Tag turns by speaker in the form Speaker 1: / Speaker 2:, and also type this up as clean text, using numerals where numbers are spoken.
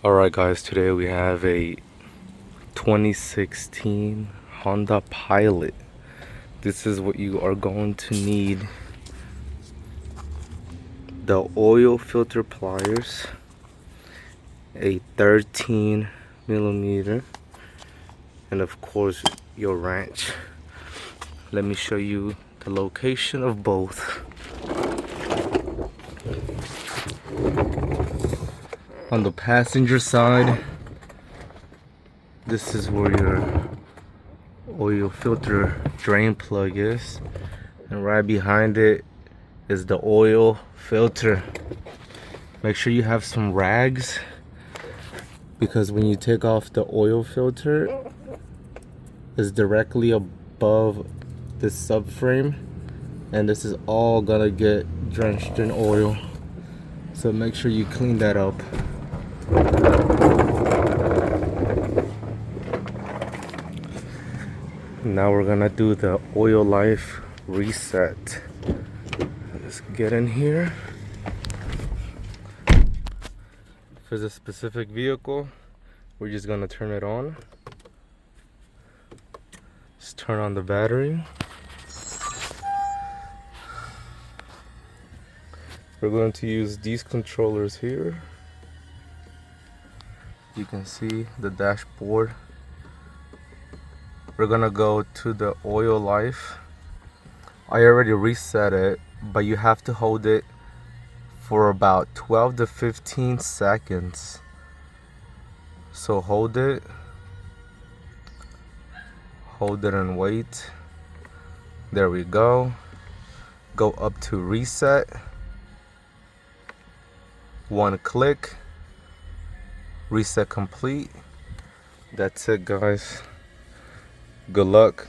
Speaker 1: Alright guys, today we have a 2016 Honda Pilot. This is what you are going to need. The oil filter pliers, a 13 millimeter, and of course your wrench. Let me show you the location of both. On the passenger side, this is where your oil filter drain plug is, and right behind it is the oil filter. Make sure you have some rags, because when you take off the oil filter, it's directly above the subframe, and this is all gonna get drenched in oil, so make sure you clean that up. Now we're gonna do the oil life reset. Let's get in here. For this specific vehicle, we're just gonna turn it on. Just turn on the battery. We're going to use these controllers here. You can see the dashboard. We're gonna go to the oil life. I already reset it, but you have to hold it for about 12 to 15 seconds. So hold it and wait. There we go. Go up to reset. One click. Reset complete. That's it, guys. Good luck.